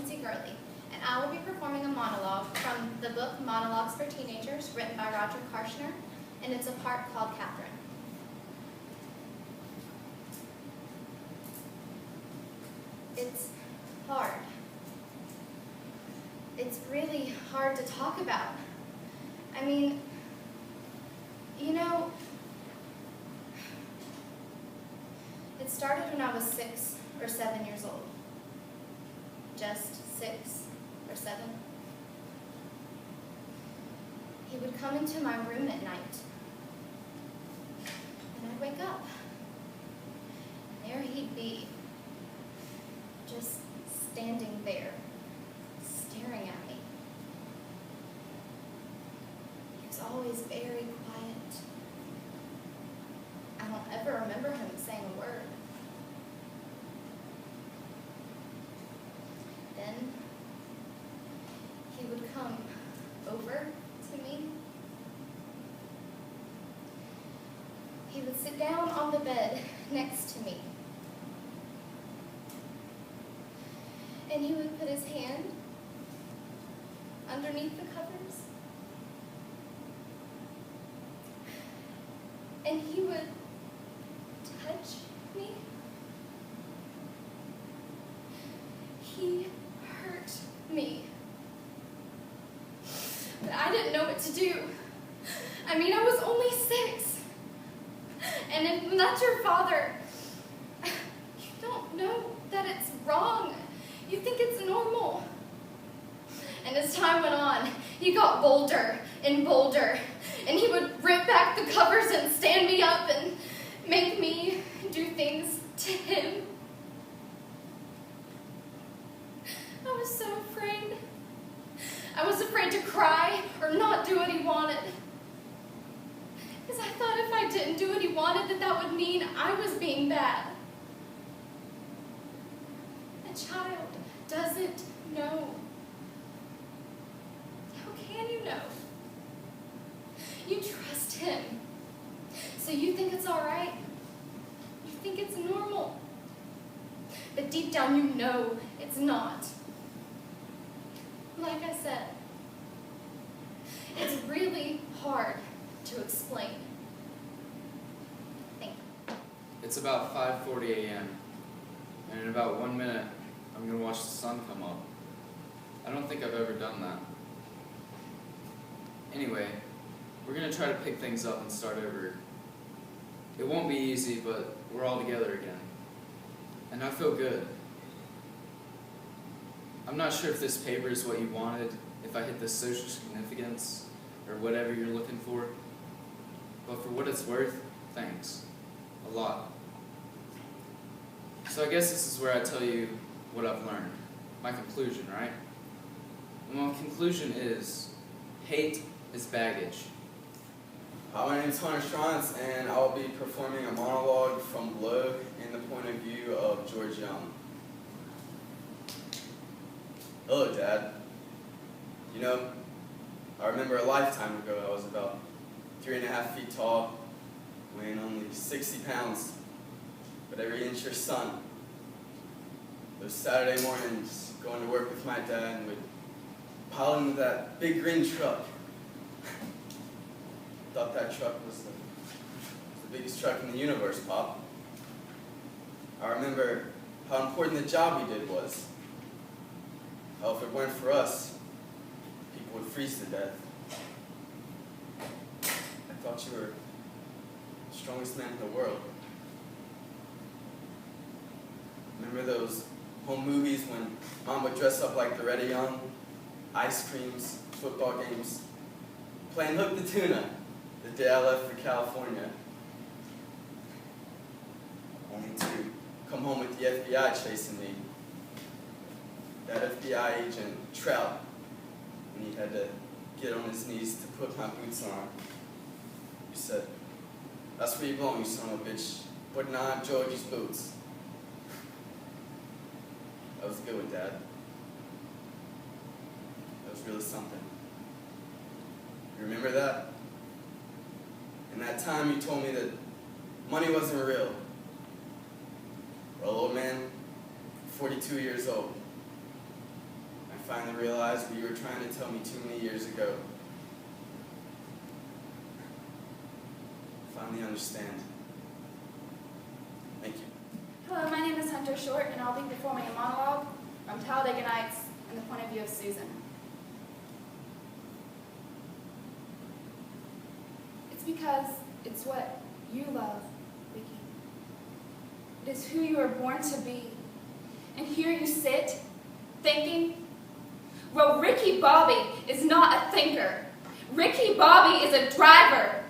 Lindsay Gurley, and I will be performing a monologue from the book Monologues for Teenagers, written by Roger Karshner, and it's a part called Catherine. It's hard. It's really hard to talk about. I mean, you know, it started when I was 6 or 7 years old. Just 6 or 7. He would come into my room at night, and I'd wake up, and there he'd be, just standing there, staring at me. He was always very quiet. I don't ever remember him saying a word. Then he would come over to me. He would sit down on the bed next to me. And he would put his hand underneath the covers. And he would touch me. He hurt me. But I didn't know what to do. I mean, I was only 6. And if that's your father, you don't know that it's wrong. You think it's normal. And as time went on, he got bolder and bolder. And he would rip back the covers and stand me up and make me do things to him. I was so afraid. I was afraid to cry or not do what he wanted. Because I thought if I didn't do what he wanted, that would mean I was being bad. A child doesn't know. How can you know? You trust him. So you think it's all right. You think it's normal. But deep down you know it's not. Like I said, it's really hard to explain. Thank you. It's about 5:40 a.m. and in about 1 minute, I'm going to watch the sun come up. I don't think I've ever done that. Anyway, we're going to try to pick things up and start over. It won't be easy, but we're all together again. And I feel good. I'm not sure if this paper is what you wanted, if I hit the social significance, or whatever you're looking for. But for what it's worth, thanks. A lot. So I guess this is where I tell you what I've learned. My conclusion, right? And my conclusion is, hate is baggage. My name is Hunter Strauntz, and I will be performing a monologue from Monologue in the point of view of George Young. Hello, Dad. You know, I remember a lifetime ago I was about 3.5 feet tall, weighing only 60 pounds, but every inch your son. Those Saturday mornings, going to work with my dad, and we'd pile into that big green truck. Thought that truck was the biggest truck in the universe, Pop. I remember how important the job we did was. How if it weren't for us, people would freeze to death. I thought you were the strongest man in the world. Remember those home movies when Mom would dress up like Loretta Young, ice creams, football games, playing hook the tuna the day I left for California, only to come home with the FBI chasing me. That FBI agent, Trout, and he had to get on his knees to put my boots on. He said, "That's where you belong, you son of a bitch, putting on Georgie's boots." That was a good one, Dad. That was really something. You remember that? And that time you told me that money wasn't real. Well, old man, 42 years old. finally realized what you were trying to tell me too many years ago. I finally understand. Thank you. Hello, my name is Hunter Short, and I'll be performing a monologue from Talladega Nights and the point of view of Susan. It's because it's what you love, Ricky. It is who you were born to be. And here you sit, thinking. Well, Ricky Bobby is not a thinker. Ricky Bobby is a driver.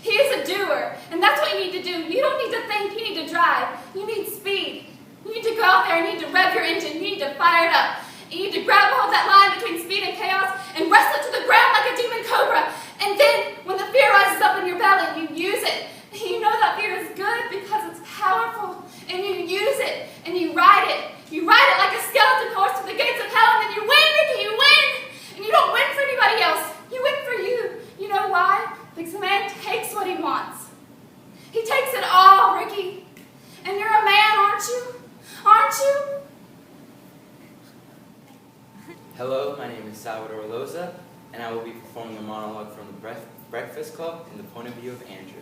He is a doer, and that's what you need to do. You don't need to think, you need to drive. You need speed. You need to go out there and you need to rev your engine. You need to fire it up. You need to grab hold of that line between speed and chaos and wrestle it to the ground like a demon cobra. And then, when the fear rises up in your belly, you use it. You know that fear is good because it's powerful. And you use it, and you ride it. You ride it like a skeleton horse to the gates of hell, and then you win, Ricky, you win! And you don't win for anybody else. You win for you. You know why? Because the man takes what he wants. He takes it all, Ricky. And you're a man, aren't you? Aren't you? Hello, my name is Salvador Loza, and I will be performing a monologue from the Breakfast Club in the point of view of Andrew.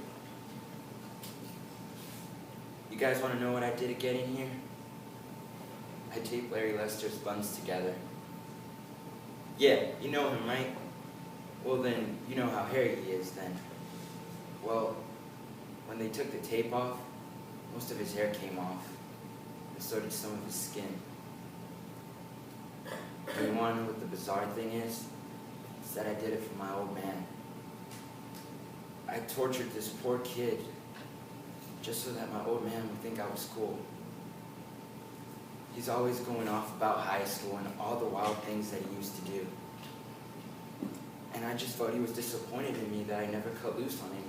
You guys want to know what I did to get in here? I taped Larry Lester's buns together. Yeah, you know him, right? Well then, you know how hairy he is then. Well, when they took the tape off, most of his hair came off, and so did some of his skin. Do you want to know what the bizarre thing is? It's that I did it for my old man. I tortured this poor kid just so that my old man would think I was cool. He's always going off about high school and all the wild things that he used to do. And I just thought he was disappointed in me that I never cut loose on anyone.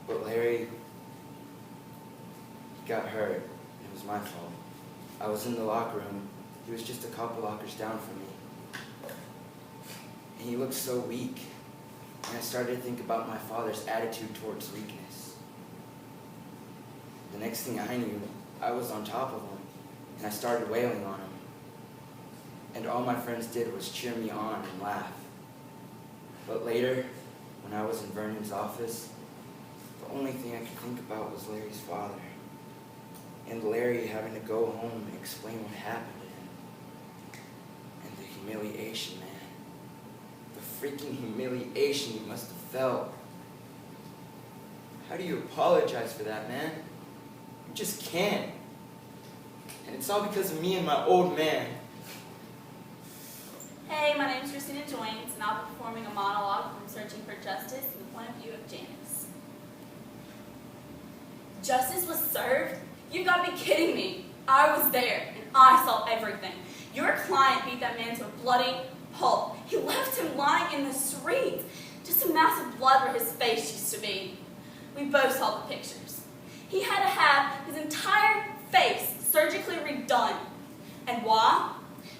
But Larry, he got hurt. It was my fault. I was in the locker room. He was just a couple lockers down from me. And he looked so weak. And I started to think about my father's attitude towards weakness. The next thing I knew, I was on top of him, and I started wailing on him. And all my friends did was cheer me on and laugh. But later, when I was in Vernon's office, the only thing I could think about was Larry's father. And Larry having to go home and explain what happened to him. And the humiliation, man. The freaking humiliation you must have felt. How do you apologize for that, man? You just can't. And it's all because of me and my old man. Hey, my name is Christina Joynes, and I'll be performing a monologue from Searching for Justice from the point of view of Janice. Justice was served? You gotta be kidding me. I was there, and I saw everything. Your client beat that man to a bloody pulp. He left him lying in the street. Just a mass of blood where his face used to be. We both saw the pictures. He had to have his entire face surgically redone. And why?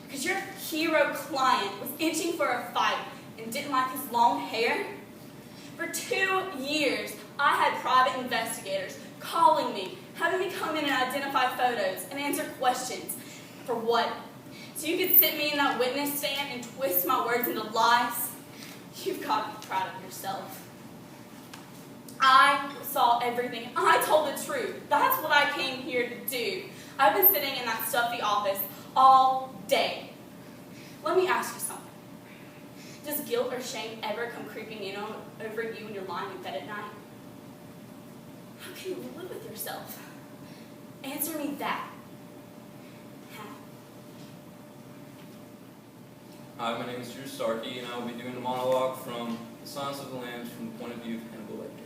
Because your hero client was itching for a fight and didn't like his long hair. For 2 years, I had private investigators calling me, having me come in and identify photos and answer questions. For what? So you could sit me in that witness stand and twist my words into lies? You've got to be proud of yourself. I saw everything. I told the truth. That's what I came here to do. I've been sitting in that stuffy office all day. Let me ask you something. Does guilt or shame ever come creeping in over you when you're lying in bed at night? How can you live with yourself? Answer me that. How? Hi, my name is Drew Starkey, and I will be doing a monologue from The Silence of the Lambs from the point of view of Hannibal Lecter.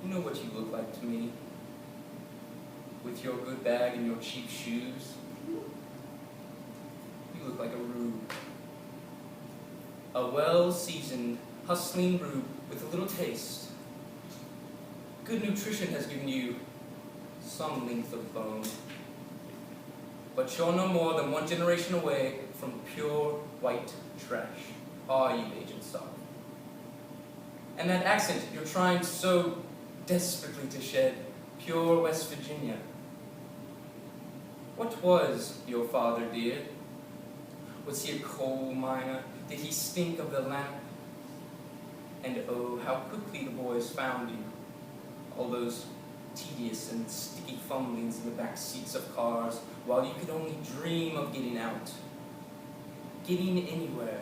You know what you look like to me? With your good bag and your cheap shoes? You look like a rube. A well-seasoned, hustling rube with a little taste. Good nutrition has given you some length of bone. But you're no more than one generation away from pure white trash. Are you, Agent Stark? And that accent you're trying so desperately to shed, pure West Virginia. What was your father, dear? Was he a coal miner? Did he stink of the lamp? And oh, how quickly the boys found you. All those tedious and sticky fumblings in the back seats of cars, while you could only dream of getting out. Getting anywhere.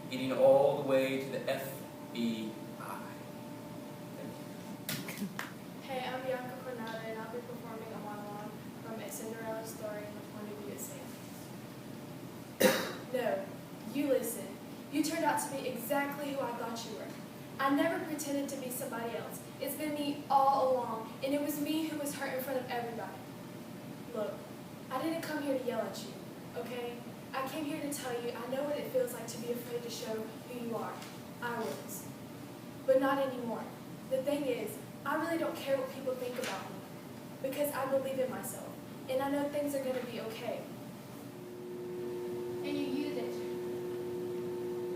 Getting all the way to the FBI. Hey, I'm Bianca Cornada, and I'll be performing a monologue from A Cinderella Story in the point of view of Sam. No, you listen. You turned out to be exactly who I thought you were. I never pretended to be somebody else. It's been me all along, and it was me who was hurt in front of everybody. Look, I didn't come here to yell at you, okay? I came here to tell you I know what it feels like to be afraid to show who you are. I was. But not anymore. The thing is, I really don't care what people think about me, because I believe in myself, and I know things are going to be okay. And you use it.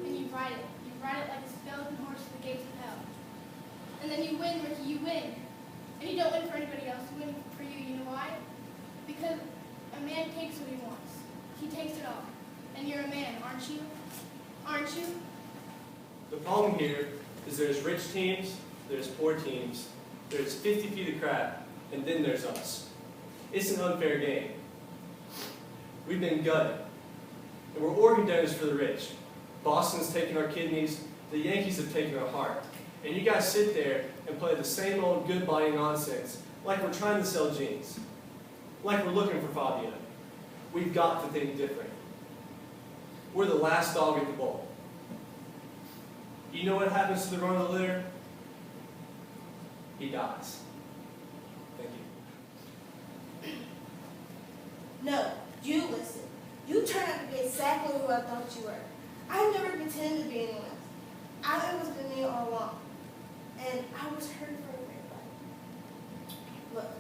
And you ride it. You ride it like a skeleton horse to the gates of hell. And then you win, Ricky, you win. And you don't win for anybody else, you win for you. You know why? Because a man takes what he wants. He takes it all. And you're a man, aren't you? Aren't you? The problem here is there's rich teams, there's poor teams, there's 50 feet of crap, and then there's us. It's an unfair game. We've been gutted. And we're organ donors for the rich. Boston's taking our kidneys, the Yankees have taken our heart. And you guys sit there and play the same old good body nonsense like we're trying to sell jeans. Like we're looking for Fabio. We've got to think different. We're the last dog at the bowl. You know what happens to the run of the litter? He dies. Thank you. No, you listen. You turned out to be exactly who I thought you were. I never pretended to be anyone else. I it was been me all along. And I was hurt for everybody. Look,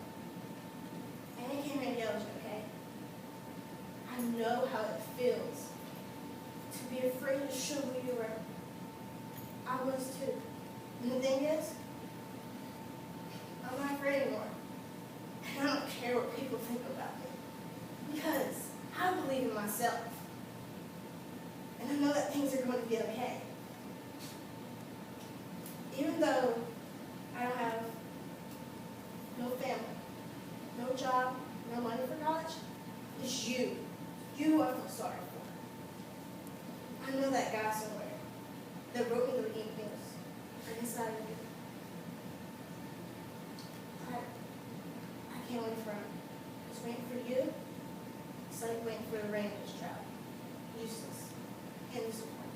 I ain't came here to yell at you, okay? I know how it feels to be afraid to show who you were. I was too. And the thing is, I'm not afraid anymore. And I don't care what people think about me. Because I believe in myself. And I know that things are going to be okay. Even though I don't have no family, no job, no money for college, it's you. You I feel sorry for. I know that guy somewhere that wrote me the emails. And it's not you. I can't wait for him. Just waiting for you. It's like waiting for the rain in this drought. Useless. And disappointing.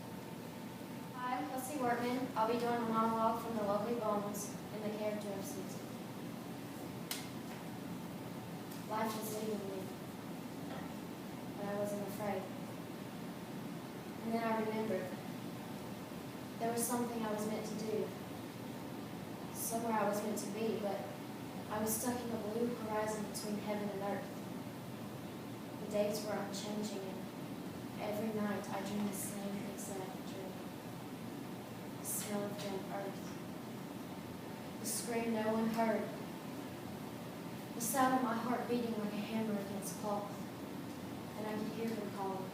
Hi, I'm Leslie Wortman. I'll be doing a monologue from The Lovely Bones in the character of Susan. Life was leaving me, but I wasn't afraid. And then I remembered there was something I was meant to do, somewhere I was meant to be, but I was stuck in the blue horizon between heaven and earth. The days were unchanging, and every night I dreamed the same exact dream. The smell of damp earth. The scream no one heard. The sound of my heart beating like a hammer against cloth. And I could hear them calling.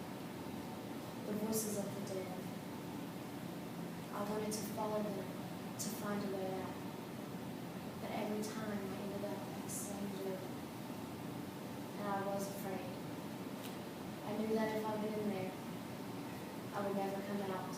The voices of the dead. I wanted to follow them, to find a way out. But every time I ended up at the same door. And I was afraid. I knew that if I went in there, I would never come out.